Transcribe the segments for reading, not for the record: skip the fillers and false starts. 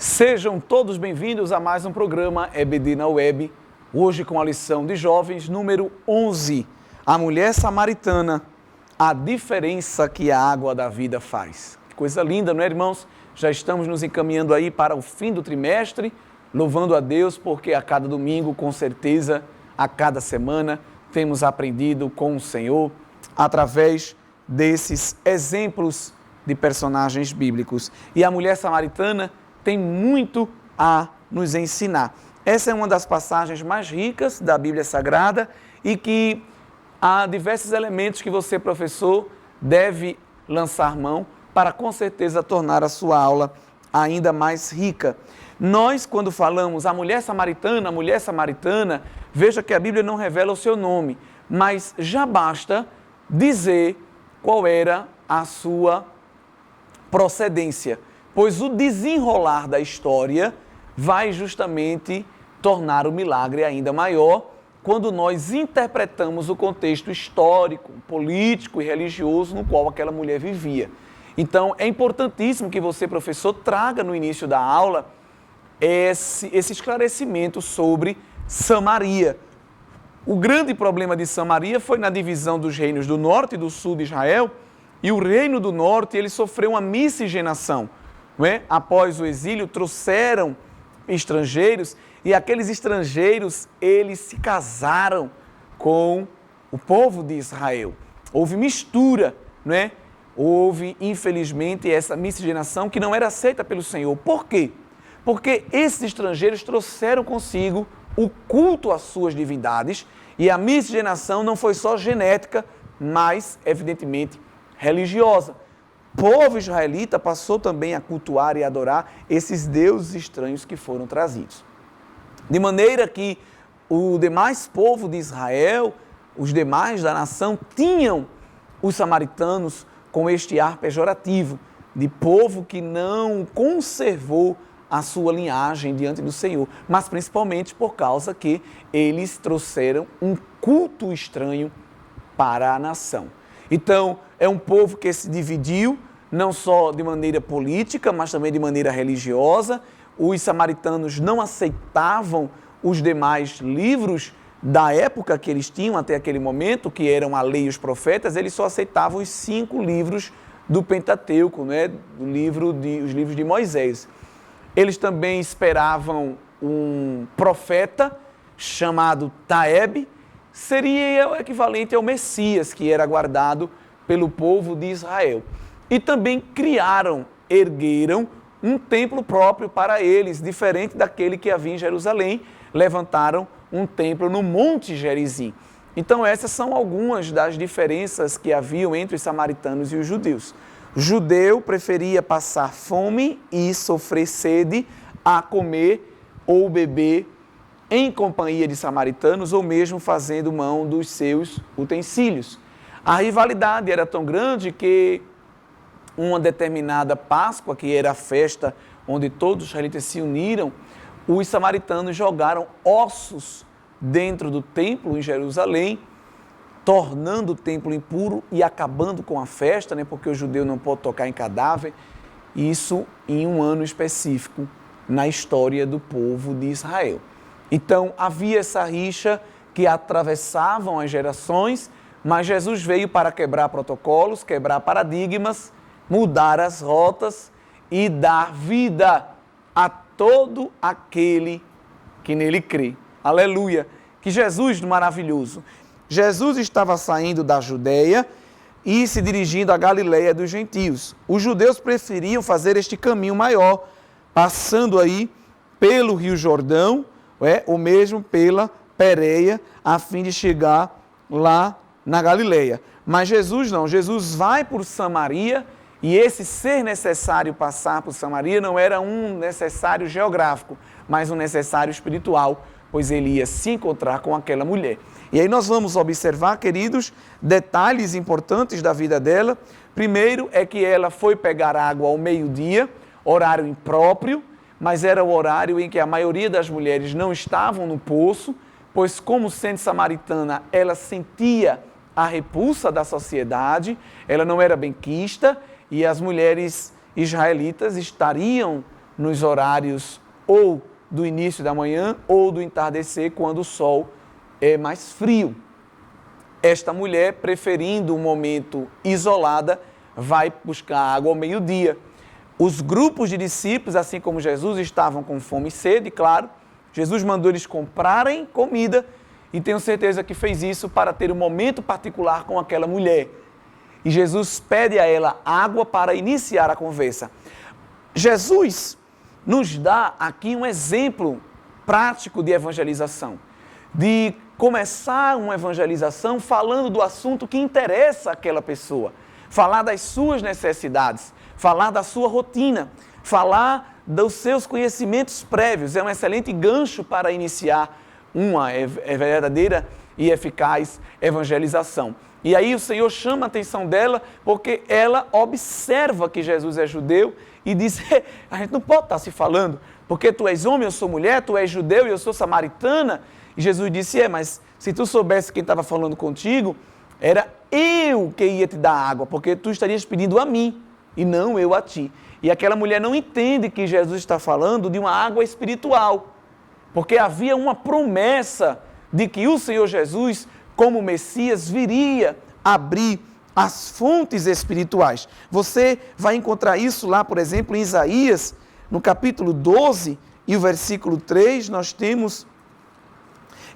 Sejam todos bem-vindos a mais um programa EBD na Web, hoje com a lição de jovens número 11, a mulher samaritana, a diferença que a água da vida faz. Que coisa linda, não é, irmãos? Já estamos nos encaminhando aí para o fim do trimestre, louvando a Deus porque a cada domingo, com certeza, a cada semana, temos aprendido com o Senhor através desses exemplos de personagens bíblicos. E a mulher samaritana tem muito a nos ensinar. Essa é uma das passagens mais ricas da Bíblia Sagrada e que há diversos elementos que você, professor, deve lançar mão para, com certeza, tornar a sua aula ainda mais rica. Nós, quando falamos a mulher samaritana, veja que a Bíblia não revela o seu nome, mas já basta dizer qual era a sua procedência, pois o desenrolar da história vai justamente tornar o milagre ainda maior quando nós interpretamos o contexto histórico, político e religioso no qual aquela mulher vivia. Então, é importantíssimo que você, professor, traga no início da aula esse esclarecimento sobre Samaria. O grande problema de Samaria foi na divisão dos reinos do norte e do sul de Israel, e o reino do norte ele sofreu uma miscigenação. Não é? Após o exílio, trouxeram estrangeiros e aqueles estrangeiros, eles se casaram com o povo de Israel. Houve mistura, não é? Houve, infelizmente, essa miscigenação que não era aceita pelo Senhor. Por quê? Porque esses estrangeiros trouxeram consigo o culto às suas divindades e a miscigenação não foi só genética, mas, evidentemente, religiosa. O povo israelita passou também a cultuar e adorar esses deuses estranhos que foram trazidos. De maneira que o demais povo de Israel, os demais da nação, tinham os samaritanos com este ar pejorativo, de povo que não conservou a sua linhagem diante do Senhor, mas principalmente por causa que eles trouxeram um culto estranho para a nação. Então, é um povo que se dividiu, não só de maneira política, mas também de maneira religiosa. Os samaritanos não aceitavam os demais livros da época que eles tinham até aquele momento, que eram a lei e os profetas, eles só aceitavam os 5 livros do Pentateuco, né? Os livros de Moisés. Eles também esperavam um profeta chamado Taeb, seria o equivalente ao Messias, que era aguardado pelo povo de Israel. E também ergueram um templo próprio para eles, diferente daquele que havia em Jerusalém, levantaram um templo no Monte Gerizim. Então essas são algumas das diferenças que haviam entre os samaritanos e os judeus. O judeu preferia passar fome e sofrer sede a comer ou beber em companhia de samaritanos ou mesmo fazendo mão dos seus utensílios. A rivalidade era tão grande que uma determinada Páscoa, que era a festa onde todos os israelitas se uniram, os samaritanos jogaram ossos dentro do templo em Jerusalém, tornando o templo impuro e acabando com a festa, né, porque o judeu não pode tocar em cadáver, isso em um ano específico na história do povo de Israel. Então, havia essa rixa que atravessavam as gerações, mas Jesus veio para quebrar protocolos, quebrar paradigmas, mudar as rotas e dar vida a todo aquele que nele crê. Aleluia! Que Jesus maravilhoso! Jesus estava saindo da Judeia e se dirigindo à Galileia dos gentios. Os judeus preferiam fazer este caminho maior, passando aí pelo Rio Jordão, ou mesmo pela Pérea, a fim de chegar lá na Galileia. Mas Jesus não, Jesus vai por Samaria, e esse ser necessário passar por Samaria não era um necessário geográfico, mas um necessário espiritual, pois ele ia se encontrar com aquela mulher. E aí nós vamos observar, queridos, detalhes importantes da vida dela. Primeiro é que ela foi pegar água ao meio-dia, horário impróprio, mas era o horário em que a maioria das mulheres não estavam no poço, pois como sendo samaritana, ela sentia a repulsa da sociedade, ela não era benquista, e as mulheres israelitas estariam nos horários ou do início da manhã ou do entardecer, quando o sol é mais frio. Esta mulher, preferindo um momento isolada, vai buscar água ao meio-dia. Os grupos de discípulos, assim como Jesus, estavam com fome e sede, claro. Jesus mandou eles comprarem comida e tenho certeza que fez isso para ter um momento particular com aquela mulher. E Jesus pede a ela água para iniciar a conversa. Jesus nos dá aqui um exemplo prático de evangelização, de começar uma evangelização falando do assunto que interessa àquela pessoa, falar das suas necessidades, falar da sua rotina, falar dos seus conhecimentos prévios. É um excelente gancho para iniciar uma verdadeira e eficaz evangelização. E aí o Senhor chama a atenção dela porque ela observa que Jesus é judeu e diz, a gente não pode estar se falando, porque tu és homem, eu sou mulher, tu és judeu e eu sou samaritana. E Jesus disse, mas se tu soubesse quem estava falando contigo, era eu que ia te dar água, porque tu estarias pedindo a mim e não eu a ti. E aquela mulher não entende que Jesus está falando de uma água espiritual, porque havia uma promessa de que o Senhor Jesus, como Messias, viria abrir as fontes espirituais. Você vai encontrar isso lá, por exemplo, em Isaías, no capítulo 12 e o versículo 3, nós temos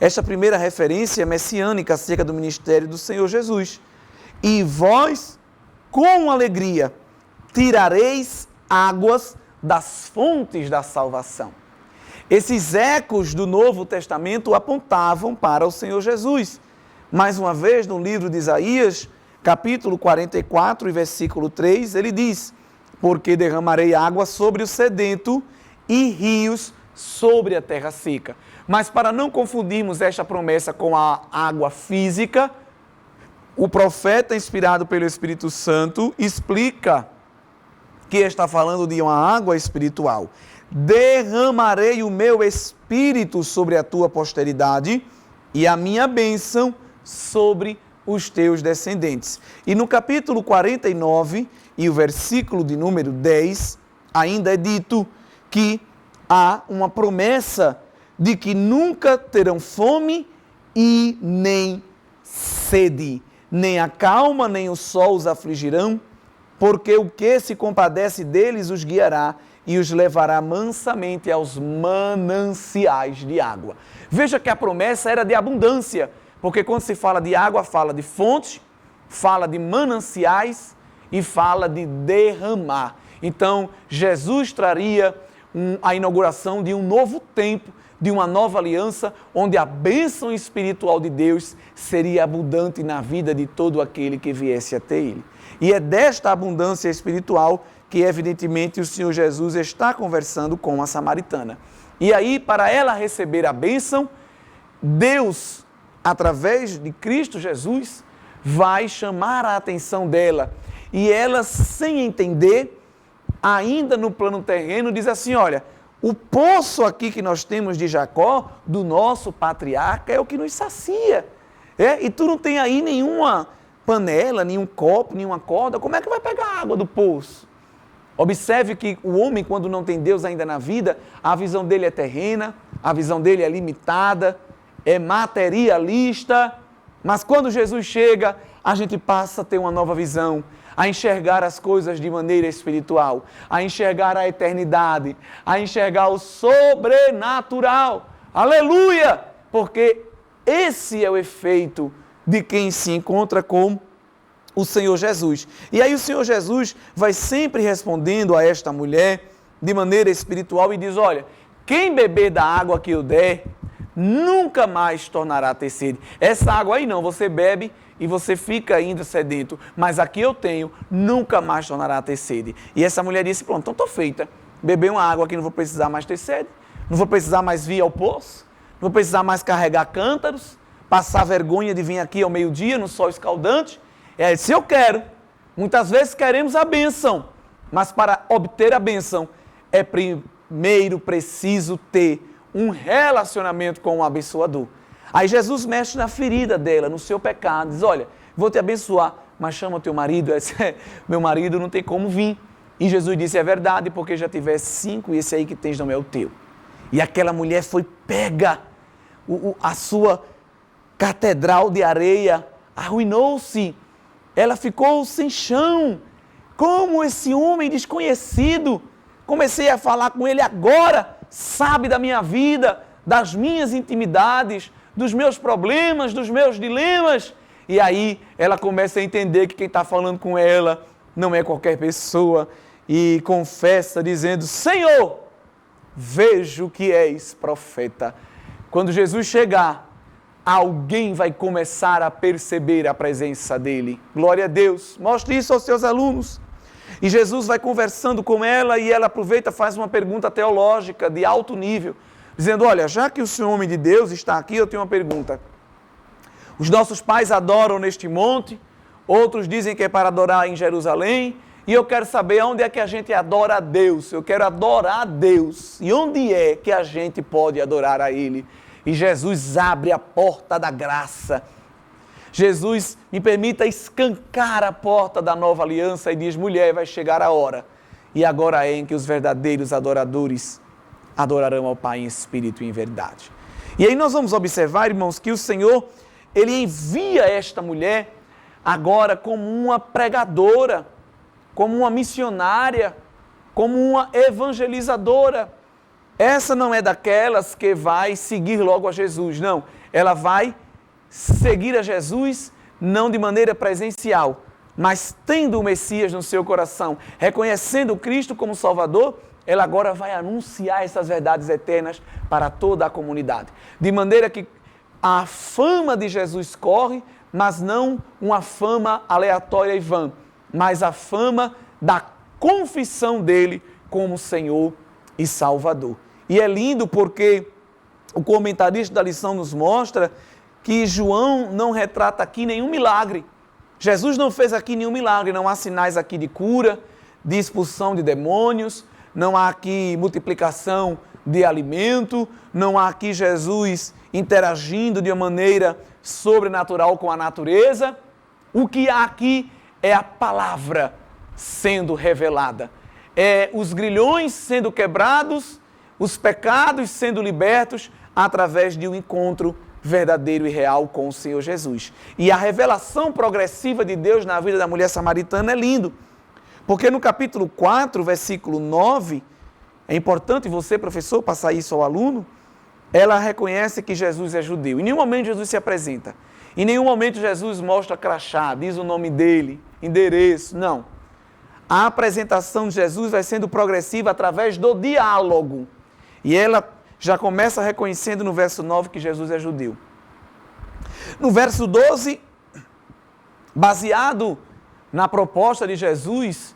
esta primeira referência messiânica acerca do ministério do Senhor Jesus. E vós, com alegria, tirareis águas das fontes da salvação. Esses ecos do Novo Testamento apontavam para o Senhor Jesus. Mais uma vez, no livro de Isaías, capítulo 44 e versículo 3, ele diz, porque derramarei água sobre o sedento e rios sobre a terra seca. Mas para não confundirmos esta promessa com a água física, o profeta, inspirado pelo Espírito Santo, explica que está falando de uma água espiritual. Derramarei o meu espírito sobre a tua posteridade e a minha bênção sobre os teus descendentes. E no capítulo 49 e o versículo de número 10, ainda é dito que há uma promessa de que nunca terão fome e nem sede, nem a calma, nem o sol os afligirão, porque o que se compadece deles os guiará e os levará mansamente aos mananciais de água. Veja que a promessa era de abundância, porque quando se fala de água, fala de fonte, fala de mananciais e fala de derramar. Então, Jesus traria a inauguração de um novo tempo, de uma nova aliança, onde a bênção espiritual de Deus seria abundante na vida de todo aquele que viesse até Ele. E é desta abundância espiritual que, evidentemente, o Senhor Jesus está conversando com a samaritana. E aí, para ela receber a bênção, Deus, através de Cristo Jesus, vai chamar a atenção dela. E ela, sem entender, ainda no plano terreno, diz assim, olha, o poço aqui que nós temos de Jacó, do nosso patriarca, é o que nos sacia. E tu não tem aí nenhuma panela, nenhum copo, nenhuma corda, como é que vai pegar a água do poço? Observe que o homem, quando não tem Deus ainda na vida, a visão dele é terrena, a visão dele é limitada, é materialista, mas quando Jesus chega, a gente passa a ter uma nova visão, a enxergar as coisas de maneira espiritual, a enxergar a eternidade, a enxergar o sobrenatural. Aleluia! Porque esse é o efeito de quem se encontra com o Senhor Jesus. E aí o Senhor Jesus vai sempre respondendo a esta mulher de maneira espiritual e diz, olha, quem beber da água que eu der, nunca mais tornará a ter sede. Essa água aí não, você bebe e você fica ainda sedento, mas aqui eu tenho, nunca mais tornará a ter sede. E essa mulher disse, pronto, então estou feita. Beber uma água que não vou precisar mais ter sede, não vou precisar mais vir ao poço, não vou precisar mais carregar cântaros, passar vergonha de vir aqui ao meio-dia no sol escaldante. Ela disse, eu quero. Muitas vezes queremos a bênção, mas para obter a bênção é primeiro preciso ter um relacionamento com o abençoador. Aí Jesus mexe na ferida dela, no seu pecado, diz, olha, vou te abençoar, mas chama o teu marido. Ela disse, meu marido não tem como vir, E Jesus disse, é verdade, porque já tivesse 5 e esse aí que tens não é o teu. E aquela mulher foi pega, a sua catedral de areia arruinou-se, ela ficou sem chão. Como esse homem desconhecido, comecei a falar com ele agora, sabe da minha vida, das minhas intimidades, dos meus problemas, dos meus dilemas. E aí ela começa a entender que quem está falando com ela não é qualquer pessoa e confessa dizendo, Senhor, vejo que és profeta. Quando Jesus chegar, alguém vai começar a perceber a presença dele. Glória a Deus. Mostre isso aos seus alunos. E Jesus vai conversando com ela e ela aproveita, faz uma pergunta teológica de alto nível, dizendo, olha, já que o Senhor homem de Deus está aqui, eu tenho uma pergunta. Os nossos pais adoram neste monte, outros dizem que é para adorar em Jerusalém, e eu quero saber onde é que a gente adora a Deus. Eu quero adorar a Deus. E onde é que a gente pode adorar a Ele? E Jesus abre a porta da graça. Jesus me permita escancar a porta da nova aliança e diz, mulher, vai chegar a hora. E agora é em que os verdadeiros adoradores adorarão ao Pai em espírito e em verdade. E aí nós vamos observar, irmãos, que o Senhor, Ele envia esta mulher agora como uma pregadora, como uma missionária, como uma evangelizadora. Essa não é daquelas que vai seguir logo a Jesus, não. Ela vai seguir a Jesus, não de maneira presencial, mas tendo o Messias no seu coração, reconhecendo Cristo como Salvador, ela agora vai anunciar essas verdades eternas para toda a comunidade. De maneira que a fama de Jesus corre, mas não uma fama aleatória e vã, mas a fama da confissão dele como Senhor e Salvador. E é lindo porque o comentarista da lição nos mostra que João não retrata aqui nenhum milagre. Jesus não fez aqui nenhum milagre, não há sinais aqui de cura, de expulsão de demônios, não há aqui multiplicação de alimento, não há aqui Jesus interagindo de uma maneira sobrenatural com a natureza. O que há aqui é a palavra sendo revelada, é os grilhões sendo quebrados, os pecados sendo libertos através de um encontro verdadeiro e real com o Senhor Jesus. E a revelação progressiva de Deus na vida da mulher samaritana é lindo, porque no capítulo 4, versículo 9, é importante você, professor, passar isso ao aluno, ela reconhece que Jesus é judeu. Em nenhum momento Jesus se apresenta, em nenhum momento Jesus mostra crachá, diz o nome dele, endereço, não. A apresentação de Jesus vai sendo progressiva através do diálogo. E ela já começa reconhecendo no verso 9 que Jesus é judeu. No verso 12, baseado na proposta de Jesus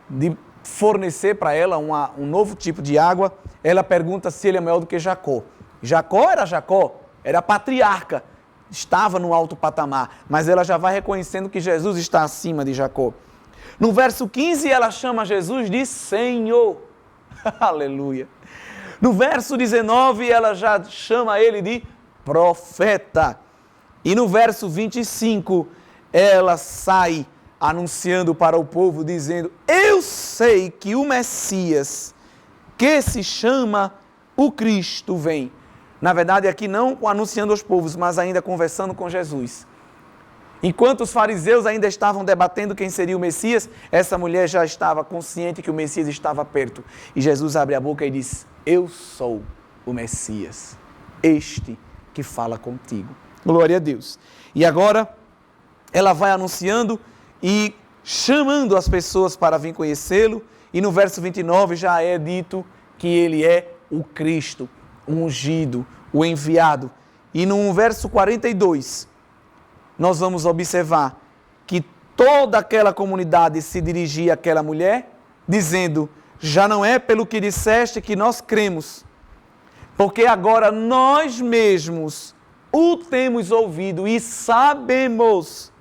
de fornecer para ela um novo tipo de água, ela pergunta se ele é maior do que Jacó. Jacó, era patriarca, estava no alto patamar, mas ela já vai reconhecendo que Jesus está acima de Jacó. No verso 15, ela chama Jesus de Senhor. Aleluia. No verso 19, ela já chama ele de profeta. E no verso 25, ela sai anunciando para o povo, dizendo, eu sei que o Messias, que se chama o Cristo, vem. Na verdade, aqui não anunciando aos povos, mas ainda conversando com Jesus. Enquanto os fariseus ainda estavam debatendo quem seria o Messias, essa mulher já estava consciente que o Messias estava perto. E Jesus abre a boca e diz, eu sou o Messias, este que fala contigo. Glória a Deus. E agora, ela vai anunciando e chamando as pessoas para vir conhecê-lo. E no verso 29 já é dito que ele é o Cristo, o ungido, o enviado. E no verso 42, nós vamos observar que toda aquela comunidade se dirigia àquela mulher, dizendo, já não é pelo que disseste que nós cremos, porque agora nós mesmos o temos ouvido e sabemos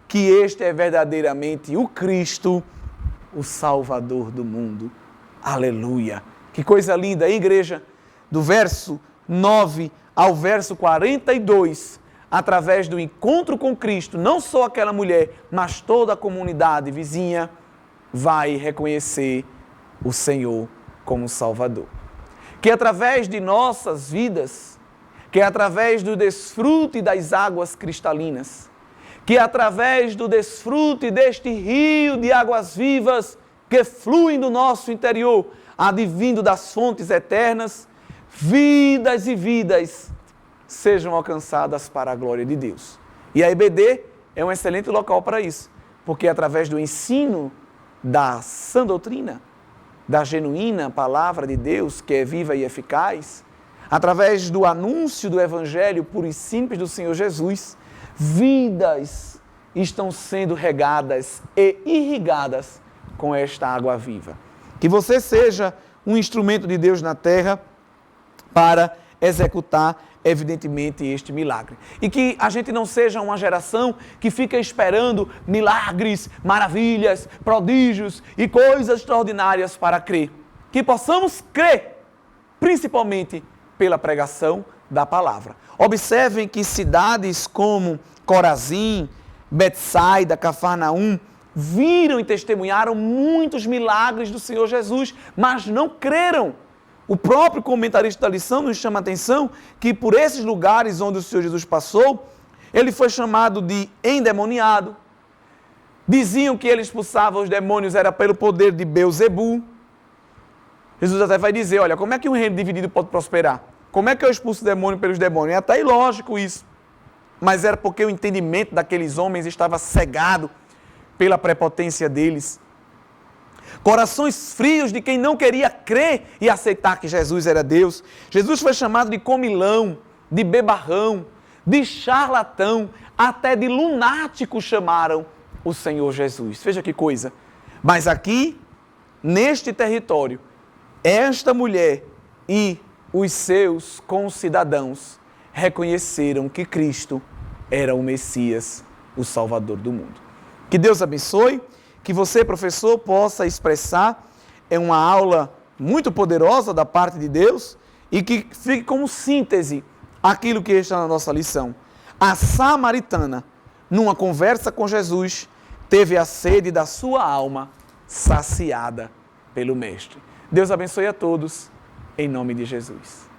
que este é verdadeiramente o Cristo, o Salvador do mundo. Aleluia! Que coisa linda, hein, igreja? Do verso 9 ao verso 42, através do encontro com Cristo, não só aquela mulher, mas toda a comunidade vizinha, vai reconhecer o Senhor como Salvador. Que através de nossas vidas, que através do desfrute das águas cristalinas, que através do desfrute deste rio de águas vivas que fluem do nosso interior, advindo das fontes eternas, vidas e vidas sejam alcançadas para a glória de Deus. E a EBD é um excelente local para isso, porque através do ensino da sã doutrina, da genuína palavra de Deus, que é viva e eficaz, através do anúncio do Evangelho puro e simples do Senhor Jesus, vidas estão sendo regadas e irrigadas com esta água viva. Que você seja um instrumento de Deus na terra para executar, evidentemente, este milagre. E que a gente não seja uma geração que fica esperando milagres, maravilhas, prodígios e coisas extraordinárias para crer. Que possamos crer, principalmente pela pregação da palavra. Observem que cidades como Corazim, Betsaida, Cafarnaum, viram e testemunharam muitos milagres do Senhor Jesus, mas não creram. O próprio comentarista da lição nos chama a atenção que por esses lugares onde o Senhor Jesus passou, ele foi chamado de endemoniado. Diziam que ele expulsava os demônios era pelo poder de Beelzebu. Jesus até vai dizer, olha, como é que um reino dividido pode prosperar? Como é que eu expulso o demônio pelos demônios? É até ilógico isso. Mas era porque o entendimento daqueles homens estava cegado pela prepotência deles. Corações frios de quem não queria crer e aceitar que Jesus era Deus. Jesus foi chamado de comilão, de bebarrão, de charlatão, até de lunático chamaram o Senhor Jesus. Veja que coisa. Mas aqui, neste território, esta mulher e os seus concidadãos reconheceram que Cristo era o Messias, o Salvador do mundo. Que Deus abençoe, que você, professor, possa expressar em uma aula muito poderosa da parte de Deus e que fique como síntese aquilo que está na nossa lição. A samaritana, numa conversa com Jesus, teve a sede da sua alma saciada pelo Mestre. Deus abençoe a todos, em nome de Jesus.